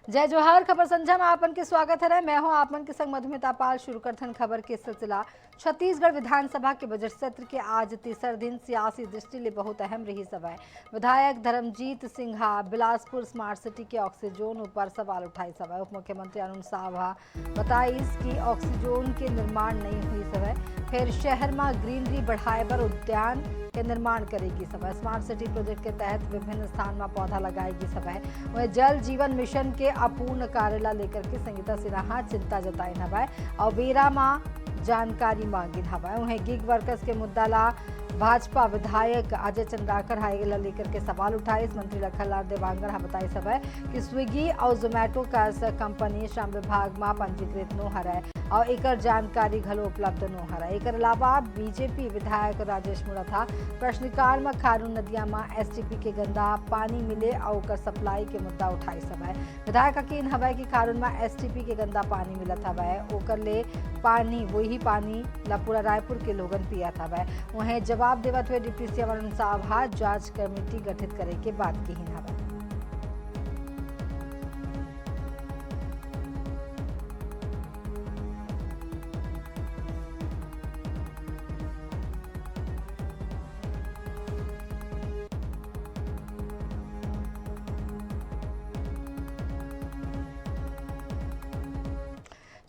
जय जोहार। खबर संझा में आपन के स्वागत है। मैं हूं आपन के संग मधुमिता पाल। शुरू करथन खबर के सिलसिला। छत्तीसगढ़ विधानसभा के बजट सत्र के आज तीसर दिन सियासी दृष्टि ले बहुत अहम रही सभा। विधायक धर्मजीत सिंहा बिलासपुर स्मार्ट सिटी के ऑक्सीजोन ऊपर सवाल उठाई सभा। उप मुख्यमंत्री अरुण साहा बताइस कि ऑक्सीजोन के निर्माण नहीं हुई सभा। फिर शहर में ग्रीनरी बढ़ाए पर उद्यान के निर्माण करेगी सभा। स्मार्ट सिटी प्रोजेक्ट के तहत विभिन्न स्थान में पौधा लगाएगी सभा। वह जल जीवन मिशन के अपूर्ण कार्य लेकर के संगीता सिन्हा चिंता जताई हवा और बेरा में जानकारी मांगी हवा। उन्हें गिग वर्कर्स के मुद्दा ला भाजपा विधायक अजय चंद्राकर हाईला लेकर के सवाल उठाए। मंत्री लखनलाल देवांगन हा बताई सब कि स्विगी और जोमेटो का कंपनी श्रम विभाग में पंजीकृत नो हर और एक जानकारी घलो उपलब्ध नो हर। एक अलावा बीजेपी विधायक राजेश मुड़ाथा प्रश्नकाल में खारून नदिया में एसटीपी के गंदा पानी मिले और सप्लाई के मुद्दा उठाई सब। विधायक यकीन हवा कि खारून में एसटीपी के गंदा पानी मिलत हवा ओकर ले पानी वही पानी ला पूरा रायपुर के लोगन पियत हवा। वहीं जवाब देवत हुए डिप्टी सीएम अरुण साहा जांच कमेटी गठित करे के बात कही हवा।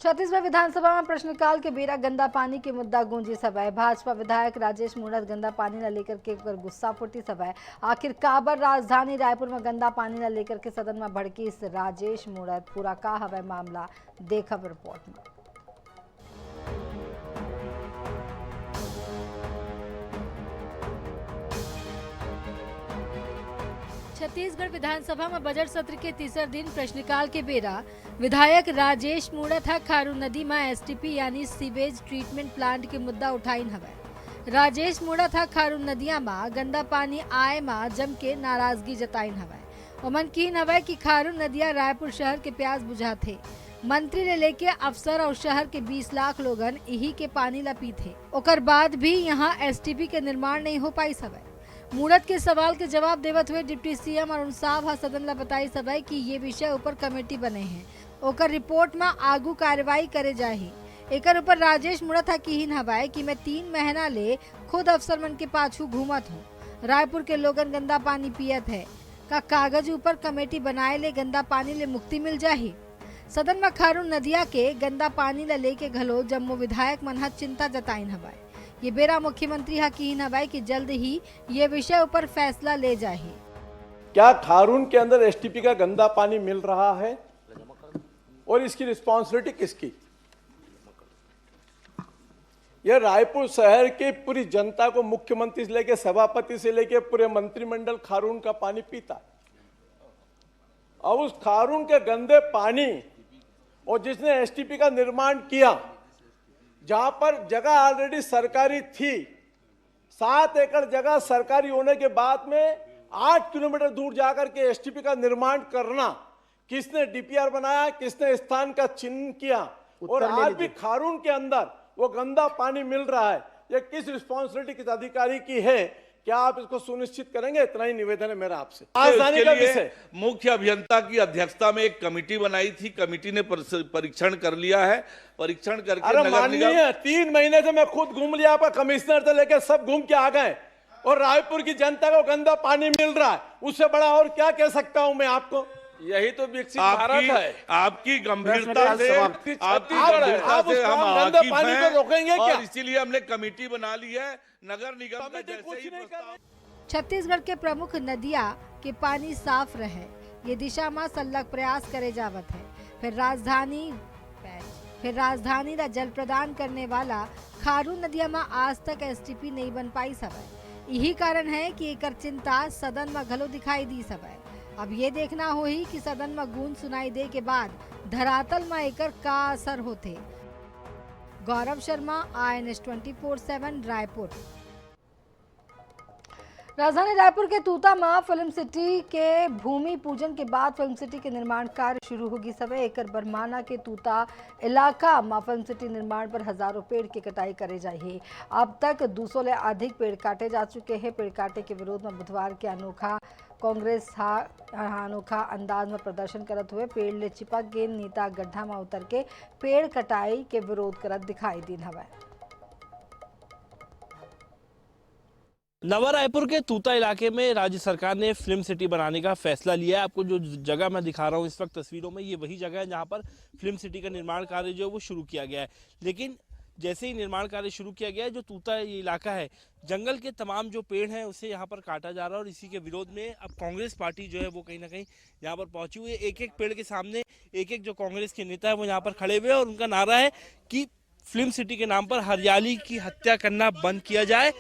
छत्तीसगढ़ विधानसभा में प्रश्नकाल के बेरा गंदा पानी के मुद्दा गूंजी सभा। भाजपा विधायक राजेश मुड़त गंदा पानी न लेकर के गुस्सा फुटी सभा। आखिर काबर राजधानी रायपुर में गंदा पानी न लेकर के सदन में भड़की राजेश मुड़त पूरा का हवा मामला देखब रिपोर्ट में। छत्तीसगढ़ विधानसभा में बजट सत्र के तीसरे दिन प्रश्नकाल के बेरा विधायक राजेश मुड़त खारून नदी में एसटीपी यानी सीवेज ट्रीटमेंट प्लांट के मुद्दा उठाइन हवा। राजेश मुड़त खारून नदिया में गंदा पानी आए में जम के नाराजगी जताइन हवा। उमन कीन हवा कि खारून नदिया रायपुर शहर के प्यास बुझाथे। मंत्री ले लेके अफसर और शहर के 20 लाख लोगन यही के पानी ला पीथे। ओकर बाद भी यहाँ एसटीपी के निर्माण नहीं हो पाई सभा। मुड़त के सवाल के जवाब देवत हुए डिप्टी सीएम अरुण साहा सदन ला बताई सभा कि ये विषय ऊपर कमेटी बने हैं ओकर रिपोर्ट में आगू कार्रवाई करे जाही। एकर ऊपर राजेश मुड़त कीन हवा कि मैं 3 महीना ले खुद अफसर मन के पाछू घूमत हूँ। रायपुर के लोगन गंदा पानी पियत है का कागज ऊपर कमेटी बनाए ले गंदा पानी ले मुक्ति मिल जाही। सदन में खारून नदिया के गंदा पानी ला लेके घलो जम्मू विधायक मन चिंता जताइन हवा। ये बेरा मुख्यमंत्री कीन हवा कि जल्द ही ये विषय ऊपर फैसला ले जाही। क्या खारून के अंदर एसटीपी का गंदा पानी मिल रहा है और इसकी रिस्पॉन्सिबिलिटी किसकी? यह रायपुर शहर की पूरी जनता को मुख्यमंत्री से लेकर सभापति से लेकर पूरे मंत्रिमंडल खारून का पानी पीता। अब उस खारून के गंदे पानी और जिसने एसटीपी का निर्माण किया, जहां पर जगह ऑलरेडी सरकारी थी, 7 एकड़ जगह सरकारी होने के बाद में 8 किलोमीटर दूर जाकर के एसटीपी का निर्माण करना, किसने डीपीआर बनाया, किसने स्थान का चिन्ह किया और आज भी खारून के अंदर वो गंदा पानी मिल रहा है। ये किस रिस्पॉन्सिबिलिटी किस अधिकारी की है? क्या आप इसको सुनिश्चित करेंगे? इतना ही निवेदन है मेरा आपसे। राजधानी का विषय मुख्य अभियंता की अध्यक्षता में एक कमेटी बनाई थी। कमेटी ने परीक्षण कर लिया है। परीक्षण करके अरे माननीय 3 महीने से मैं खुद घूम लिया, आपका कमिश्नर से लेकर सब घूम के आ गए और रायपुर की जनता को गंदा पानी मिल रहा है। उससे बड़ा और क्या कह सकता हूं मैं आपको? यही तो विकसित भारत है। आपकी गंभीरता से हम गंदा पानी को रोकेंगे क्या? इसीलिए हमने कमेटी बना ली है। नगर निगम का जैसे ही छत्तीसगढ़ के प्रमुख नदिया के पानी साफ रहे ये दिशा में संलग्न प्रयास करे जावत है। फिर राजधानी ला जल प्रदान करने वाला खारून नदिया में आज तक एसटीपी नहीं बन पाई सभा। यही कारण है कि एकर चिंता सदन में घलो दिखाई दी सभा। अब ये देखना होही कि सदन में गूंज सुनाई दे के बाद धरातल में एकर का असर होते। गौरव शर्मा, INS 24/7 रायपुर। राजधानी रायपुर के तूता में फिल्म सिटी के भूमि पूजन के बाद फिल्म सिटी के निर्माण कार्य शुरू होगी सवे। एकड़ बरमाना के तूता इलाका में फिल्म सिटी निर्माण पर हजारों पेड़ की कटाई करे जाए। अब तक 200 से अधिक पेड़ काटे जा चुके हैं। पेड़ काटे के विरोध में बुधवार के अनोखा कांग्रेस अनोखा अंदाज में प्रदर्शन करते हुए पेड़ ले चिपक गए नेता गड्ढा में उतर के पेड़ कटाई के विरोध करत दिखाई दी हवा। नवा रायपुर के तूता इलाके में राज्य सरकार ने फिल्म सिटी बनाने का फैसला लिया है। आपको जो जगह मैं दिखा रहा हूँ इस वक्त तस्वीरों में, ये वही जगह है जहाँ पर फिल्म सिटी का निर्माण कार्य जो है वो शुरू किया गया है। लेकिन जैसे ही निर्माण कार्य शुरू किया गया है, जो तूता ये इलाका है, जंगल के तमाम जो पेड़ हैं उसे यहाँ पर काटा जा रहा है और इसी के विरोध में अब कांग्रेस पार्टी जो है वो कहीं ना कहीं यहाँ पर पहुंची हुई है। एक एक पेड़ के सामने एक एक जो कांग्रेस के नेता है वो यहाँ पर खड़े हुए हैं और उनका नारा है कि फिल्म सिटी के नाम पर हरियाली की हत्या करना बंद किया जाए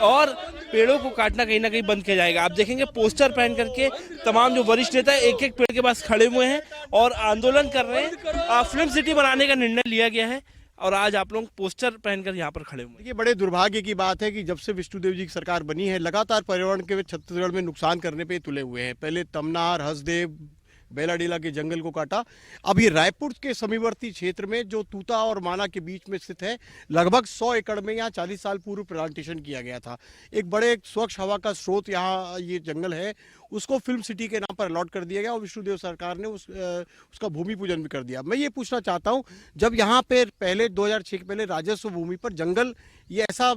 और पेड़ों को काटना कहीं ना कहीं बंद किया जाएगा। आप देखेंगे पोस्टर पहन करके तमाम जो वरिष्ठ नेता एक एक पेड़ के पास खड़े हुए हैं और आंदोलन कर रहे हैं। फिल्म सिटी बनाने का निर्णय लिया गया है और आज आप लोग पोस्टर पहनकर यहाँ पर खड़े हुए हैं। ये बड़े दुर्भाग्य की बात है कि जब से विष्णुदेव जी की सरकार बनी है, लगातार पर्यावरण के छत्तीसगढ़ में नुकसान करने पे तुले हुए हैं। पहले तमनार, हसदेव, बेलाडीला के जंगल को काटा। अब ये रायपुर के समीपवर्ती क्षेत्र में जो तूता और माना के बीच में स्थित है, लगभग 100 एकड़ में यहाँ 40 साल पूर्व प्लांटेशन किया गया था। एक बड़े स्वच्छ हवा का स्रोत यहाँ ये जंगल है, उसको फिल्म सिटी के नाम पर अलॉट कर दिया गया और विष्णुदेव सरकार ने उसका भूमि पूजन भी कर दिया। मैं ये पूछना चाहता हूँ, जब यहाँ पे पहले 2006 के पहले राजस्व भूमि पर जंगल ये ऐसा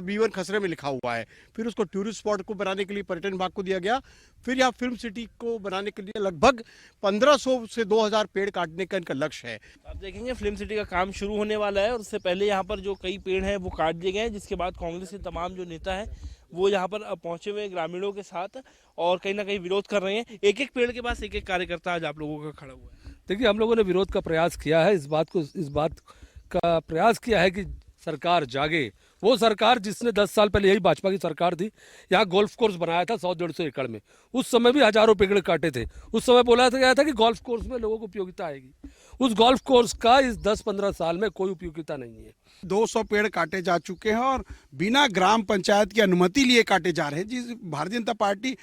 B1 खसरे में लिखा हुआ है, फिर उसको टूरिस्ट स्पॉट को बनाने के लिए पर्यटन विभाग को दिया गया, फिर यहाँ फिल्म सिटी को बनाने के लिए लगभग 1500 से 2000 पेड़ काटने का इनका लक्ष्य है। आप देखेंगे फिल्म सिटी का काम शुरू होने वाला है और उससे पहले यहाँ पर जो कई पेड़ हैं वो काट दिए गए हैं, जिसके बाद कांग्रेस के तमाम जो नेता हैं वो यहाँ पर पहुंचे हुए ग्रामीणों के साथ और कहीं ना कहीं विरोध कर रहे हैं। एक एक पेड़ के पास एक एक कार्यकर्ता आज आप लोगों का खड़ा हुआ है। देखिए, हम लोगों ने विरोध का प्रयास किया है, इस बात का प्रयास किया है कि सरकार जागे। वो सरकार जिसने 10 साल पहले, यही भाजपा की सरकार थी, यहाँ गोल्फ कोर्स बनाया था 100-150 एकड़ में, उस समय भी हजारों पेड़ काटे थे। उस समय बोला गया था कि गोल्फ कोर्स में लोगों को उपयोगिता आएगी। उस गोल्फ कोर्स का इस 10-15 साल में कोई उपयोगिता नहीं है। 200 पेड़ काटे जा चुके हैं और बिना ग्राम पंचायत की अनुमति लिए काटे जा रहे हैं। जिस भारतीय जनता पार्टी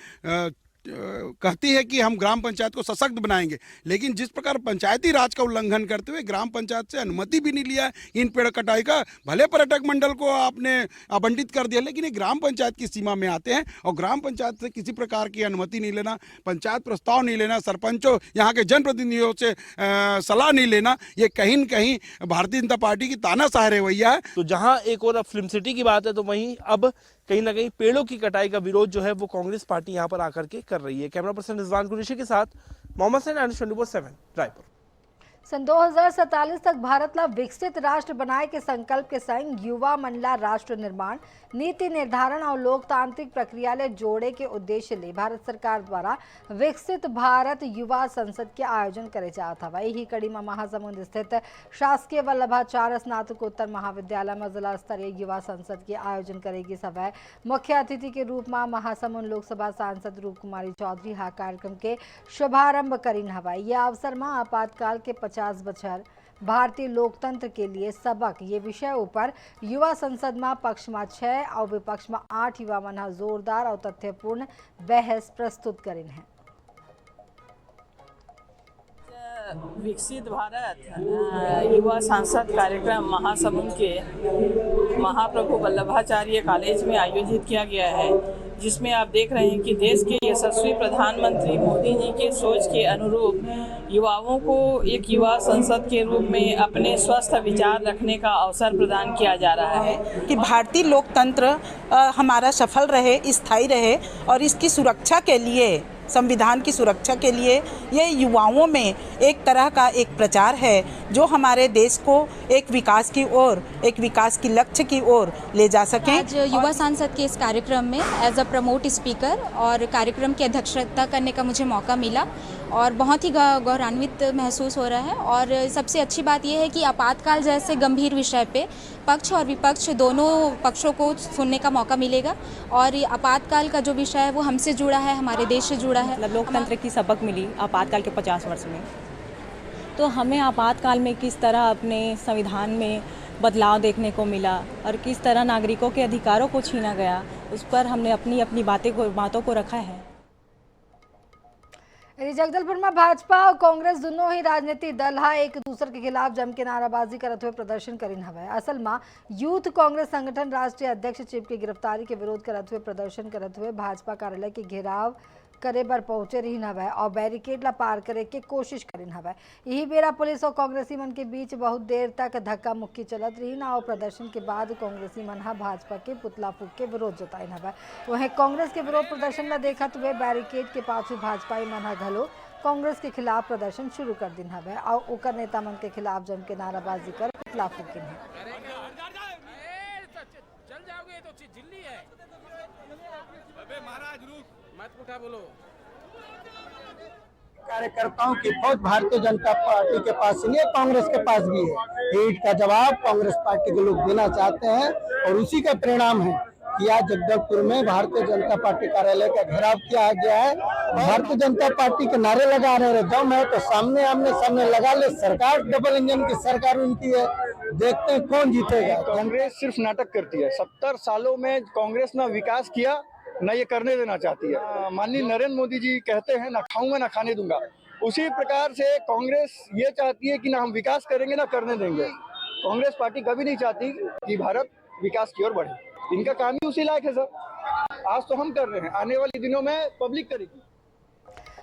कहती है कि हम ग्राम पंचायत को सशक्त बनाएंगे, लेकिन जिस प्रकार पंचायती राज का उल्लंघन करते हुए ग्राम पंचायत से अनुमति भी नहीं लिया है इन पेड़ कटाई का। भले पर्यटक मंडल को आपने आवंटित कर दिया, लेकिन ये ग्राम पंचायत की सीमा में आते हैं और ग्राम पंचायत से किसी प्रकार की अनुमति नहीं लेना, पंचायत प्रस्ताव नहीं लेना, सरपंचों यहाँ के जनप्रतिनिधियों से सलाह नहीं लेना, ये कहीं न कहीं भारतीय जनता पार्टी की तानाशाह रवैया है। तो जहाँ एक और फिल्म सिटी की बात है, तो वहीं अब कहीं ना कहीं पेड़ों की कटाई का विरोध जो है वो कांग्रेस पार्टी यहाँ पर आकर के कर रही है। कैमरा पर्सन रिजवान कुरैशी के साथ मोहम्मद सैन, 24/7 रायपुर। सन 2047 तक भारत ला विकसित राष्ट्र बनाए के संकल्प के संग युवा मन ला राष्ट्र निर्माण, नीति निर्धारण और लोकतांत्रिक प्रक्रिया ले जोड़े के उद्देश्य ले भारत सरकार द्वारा विकसित भारत युवा संसद के आयोजन करे जात हवा। यही कड़ी में महासमुंद स्थित शासकीय वल्लभाचार्य स्नातकोत्तर महाविद्यालय में जिला स्तरीय युवा संसद के आयोजन करेगी सभा। मुख्य अतिथि के रूप में महासमुंद लोकसभा सांसद रूप कुमारी चौधरी हा कार्यक्रम के शुभारंभ करीन हवा। यह अवसर में आपातकाल के 50 बछर भारतीय लोकतंत्र के लिए सबक ये विषय ऊपर युवा संसद में पक्ष में 6 और विपक्ष में 8 युवा मन जोरदार और तथ्यपूर्ण बहस प्रस्तुत करें हैं। विकसित भारत युवा सांसद कार्यक्रम महासमुंद के महाप्रभु वल्लभाचार्य कॉलेज में आयोजित किया गया है, जिसमें आप देख रहे हैं कि देश के यशस्वी प्रधानमंत्री मोदी जी के सोच के अनुरूप युवाओं को एक युवा संसद के रूप में अपने स्वस्थ विचार रखने का अवसर प्रदान किया जा रहा है कि भारतीय लोकतंत्र हमारा सफल रहे, स्थायी रहे और इसकी सुरक्षा के लिए, संविधान की सुरक्षा के लिए ये युवाओं में एक तरह का एक प्रचार है जो हमारे देश को एक विकास की ओर, एक विकास की लक्ष्य की ओर ले जा सके। आज युवा सांसद के इस कार्यक्रम में एज अ प्रमोट स्पीकर और कार्यक्रम की अध्यक्षता करने का मुझे मौका मिला और बहुत ही गौरवान्वित महसूस हो रहा है। और सबसे अच्छी बात यह है कि आपातकाल जैसे गंभीर विषय पे पक्ष और विपक्ष दोनों पक्षों को सुनने का मौका मिलेगा और आपातकाल का जो विषय है वो हमसे जुड़ा है, हमारे देश से जुड़ा है। मतलब लोकतंत्र की सबक मिली आपातकाल के 50 वर्ष में, तो हमें आपातकाल में किस तरह अपने संविधान में बदलाव देखने को मिला और किस तरह नागरिकों के अधिकारों को छीना गया, उस पर हमने अपनी अपनी बातों को रखा है। जगदलपुर में भाजपा और कांग्रेस दोनों ही राजनीतिक दल हा एक दूसरे के खिलाफ जम के नाराबाजी करते हुए प्रदर्शन करीन हवा। असल में यूथ कांग्रेस संगठन राष्ट्रीय अध्यक्ष चिप की गिरफ्तारी के विरोध करते हुए प्रदर्शन करते हुए भाजपा कार्यालय के घेराव करे बर पहुंचे रही हवय और बैरिकेड ला पार करे के कोशिश करिन हवय। यही बेरा पुलिस और कांग्रेसी मन के बीच बहुत देर तक धक्का मुक्की चलत रही ना और प्रदर्शन के बाद कांग्रेसी मन हा भाजपा के पुतला फूक के विरोध जताइन हवय। वहीं कांग्रेस के विरोध प्रदर्शन ला देखत हुए बैरिकेड के पाछू भाजपाई मन हा घलो कांग्रेस के खिलाफ प्रदर्शन शुरू कर दिन हवय और ओकर नेता मन के खिलाफ जम के नाराबाजी कर पुतला फूकिन है। कार्यकर्ताओं की फौज भारतीय जनता पार्टी के पास नहीं है, कांग्रेस के पास भी है। ईट का जवाब कांग्रेस पार्टी के लोग देना चाहते हैं और उसी का परिणाम है कि आज जगदलपुर में भारतीय जनता पार्टी कार्यालय का घेराव किया गया है। भारतीय जनता पार्टी के नारे लगा रहे दम है तो सामने आमने सामने लगा ले। सरकार डबल इंजन की सरकार उनकी है, देखते हैं कौन जीतेगा। कांग्रेस सिर्फ नाटक करती है। 70 सालों में कांग्रेस ना विकास किया न ये करने देना चाहती है। माननीय नरेंद्र मोदी जी कहते हैं ना खाऊंगा ना खाने दूंगा, उसी प्रकार से कांग्रेस ये चाहती है कि ना हम विकास करेंगे ना करने देंगे। कांग्रेस पार्टी कभी नहीं चाहती कि भारत विकास की ओर बढ़े। इनका काम ही उसी लायक है सर। आज तो हम कर रहे हैं, आने वाले दिनों में पब्लिक करेगी।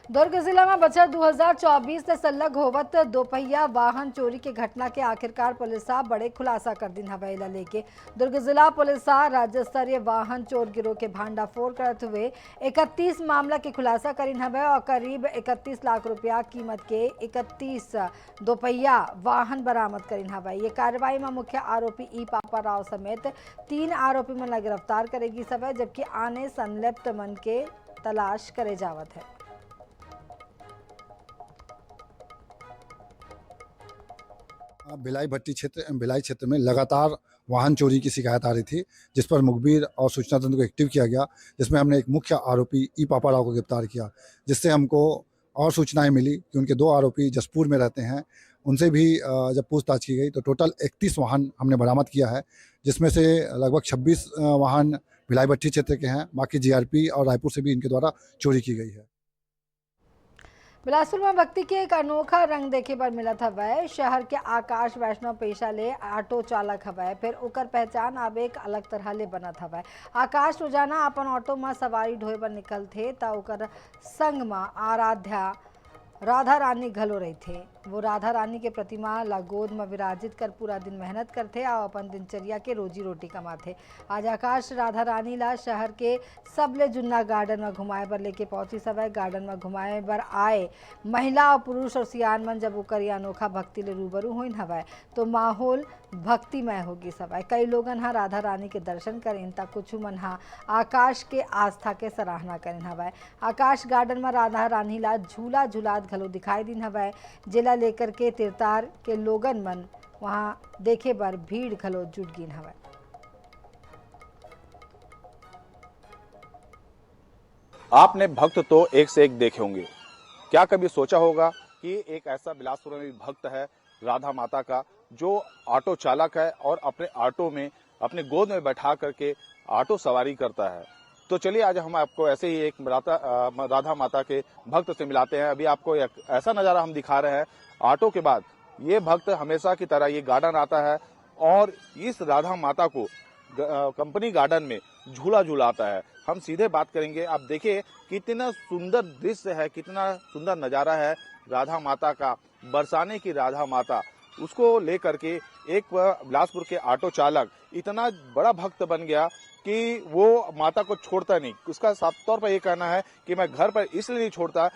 दुर्ग जिला में बछर 2024 से सलग होवत दोपहिया वाहन चोरी के घटना के आखिरकार पुलिस बड़े खुलासा कर दिन हवय। लेके दुर्ग जिला पुलिस राज्य स्तरीय वाहन चोर गिरोह के भांडाफोड़ करते हुए 31 मामला के खुलासा करिन हवय और करीब 31 लाख रुपया कीमत के 31 दोपहिया वाहन बरामद करिन हवय। ये कार्रवाई में मुख्य आरोपी ई पापा राव समेत 3 आरोपी मन गिरफ्तार करेगी सवय, जबकि आने संलिप्त मन के तलाश करे जावत है। भिलाई क्षेत्र में लगातार वाहन चोरी की शिकायत आ रही थी, जिस पर मुखबिर और सूचना तंत्र को एक्टिव किया गया, जिसमें हमने एक मुख्य आरोपी ई पापा राव को गिरफ्तार किया, जिससे हमको और सूचनाएं मिली कि उनके 2 आरोपी जसपुर में रहते हैं। उनसे भी जब पूछताछ की गई तो टोटल 31 वाहन हमने बरामद किया है, जिसमें से लगभग 26 वाहन भिलाई भट्टी क्षेत्र के हैं। बाकी जीआरपी और रायपुर से भी इनके द्वारा चोरी की गई है। बिलासपुर में भक्ति के एक अनोखा रंग देखे पर मिला था। वह शहर के आकाश वैष्णव पेशा ले ऑटो चालक हवय, फिर ओकर पहचान अब एक अलग तरह ले बना था। वह आकाश रोजाना अपन ऑटो में सवारी ढोए बर निकलते त ओकर संग में आराध्या राधा रानी घलो रही थे। वो राधा रानी के प्रतिमा ला गोद में विराजित कर पूरा दिन मेहनत करते और अपन दिनचर्या के रोजी रोटी कमाते। आज आकाश राधा रानी ला शहर के सबले जुन्ना गार्डन में घुमाए बर लेके पहुंची सवय। गार्डन में घुमाए बर आए महिला और पुरुष और सियान मन जब ओकर अनोखा भक्ति ले रूबरू होइन हवय तो माहौल भक्तिमय होगी सवय। कई लोगन हा राधा रानी के दर्शन करें ता कुछ मन हा आकाश के आस्था के सराहना करें हवय। आकाश गार्डन में राधा रानी ला झूला झूलात घलो दिखाई दिन हवय, जिला लेकर के तिरतार के लोगन मन वहां देखे बर भीड़ घलो जुट गिन हवय। आपने भक्त तो एक से एक देखे होंगे, क्या कभी सोचा होगा कि एक ऐसा बिलासपुर में भक्त है राधा माता का जो ऑटो चालक है और अपने ऑटो में अपने गोद में बैठा करके ऑटो सवारी करता है। तो चलिए आज हम आपको ऐसे ही एक राधा माता के भक्त से मिलाते हैं। अभी आपको एक ऐसा नज़ारा हम दिखा रहे हैं। ऑटो के बाद ये भक्त हमेशा की तरह ये गार्डन आता है और इस राधा माता को कंपनी गार्डन में झूला झूलाता है। हम सीधे बात करेंगे। आप देखिए कितना सुंदर दृश्य है, कितना सुंदर नज़ारा है राधा माता का। बरसाने की राधा माता, उसको लेकर के एक बिलासपुर के ऑटो चालक इतना बड़ा भक्त बन गया कि वो माता को छोड़ता नहीं। उसका साफ तौर पर ये कहना है कि मैं घर पर इसलिए नहीं छोड़ता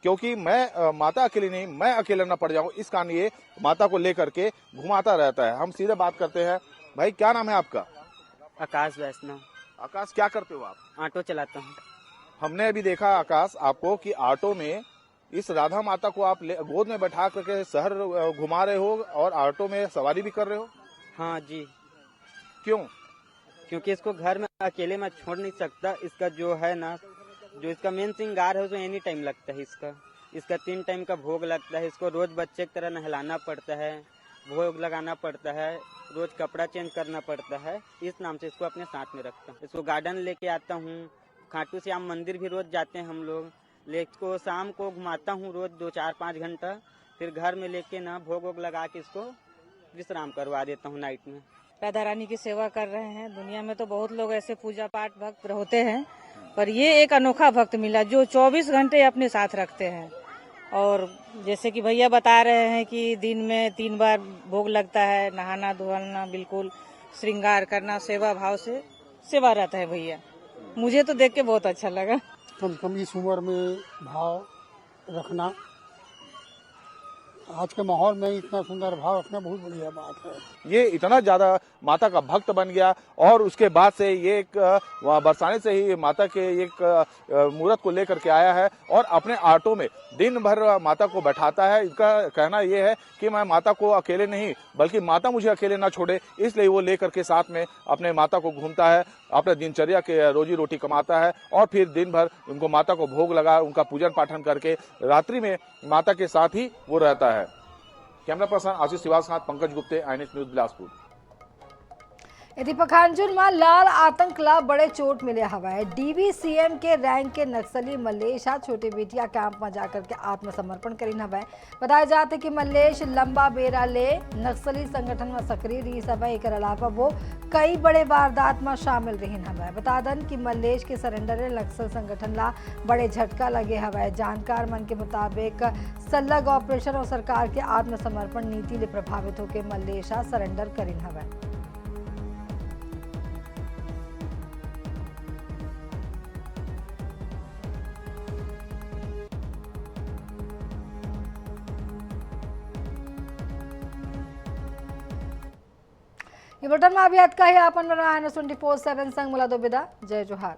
क्योंकि मैं माता अकेली नहीं, मैं अकेला न पड़ जाऊं, इस कारण ये माता को लेकर के घुमाता रहता है। हम सीधे बात करते हैं। भाई क्या नाम है आपका? आकाश वैष्णव। आकाश क्या करते हो आप? ऑटो चलाता हूँ। हमने अभी देखा आकाश आपको कि ऑटो में इस राधा माता को आप गोद में बैठा करके शहर घुमा रहे हो और ऑटो में सवारी भी कर रहे हो। हाँ जी। क्यों? क्योंकि इसको घर में अकेले में छोड़ नहीं सकता। इसका जो है ना, जो इसका मेन श्रृंगार है उसमें एनी टाइम लगता है। इसका 3 टाइम का भोग लगता है। इसको रोज बच्चे की तरह नहलाना पड़ता है, भोग लगाना पड़ता है, रोज कपड़ा चेंज करना पड़ता है। इस नाम से इसको अपने साथ में रखता हूँ। इसको गार्डन लेके आता हूँ। खाटू श्याम मंदिर भी रोज जाते हैं हम लोग। इसको शाम को घुमाता हूँ रोज 2-4-5 घंटा, फिर घर में लेके ना भोग वोग लगा के इसको विश्राम करवा देता हूँ नाइट में। राधा रानी की सेवा कर रहे हैं। दुनिया में तो बहुत लोग ऐसे पूजा पाठ भक्त होते हैं, पर ये एक अनोखा भक्त मिला जो 24 घंटे अपने साथ रखते हैं। और जैसे कि भैया बता रहे हैं कि दिन में 3 बार भोग लगता है, नहाना धोना, बिल्कुल श्रृंगार करना, सेवा भाव से सेवा रहता है भैया। मुझे तो देख के बहुत अच्छा लगा। कम से कम इस उम्र में भाव रखना, आज के माहौल में इतना सुंदर भाव रखना बहुत बढ़िया बात है। ये इतना ज्यादा माता का भक्त बन गया और उसके बाद से ये एक बरसाने से ही माता के एक मूर्त को लेकर के आया है और अपने ऑटो में दिन भर माता को बैठाता है। इनका कहना ये है कि मैं माता को अकेले नहीं बल्कि माता मुझे अकेले ना छोड़े, इसलिए वो लेकर के साथ में अपने माता को घूमता है, अपने दिनचर्या के रोजी रोटी कमाता है और फिर दिन भर उनको माता को भोग लगा, उनका पूजन पाठन करके रात्रि में माता के साथ ही वो रहता है। कैमरा पर्सन आशीष श्रीवास के साथ पंकज गुप्ते, INS न्यूज बिलासपुर। यदि पखांजूर में लाल आतंक ला बड़े चोट मिले हवाए। DVCM के रैंक के नक्सली मल्लेश छोटे बेटिया कैंप में जाकर के आत्मसमर्पण करीन हवाए। बताया जाते कि मल्लेश लंबा बेरा ले नक्सली संगठन में सक्रिय रही हवाए। एक अलावा वो कई बड़े वारदात में शामिल रही हवाए। बता दन कि मल्लेश के सरेंडर नक्सल संगठन ला बड़े झटका लगे हवाए। जानकार मन के मुताबिक सल्लग ऑपरेशन और सरकार के आत्मसमर्पण नीति ले प्रभावित होकर मल्लेश सरेंडर करीन हवाए। ये बुलेटिन में अभी अतका ही आपन बनवा INS 24/7 संग मुला दो बिदा। जय जोहार।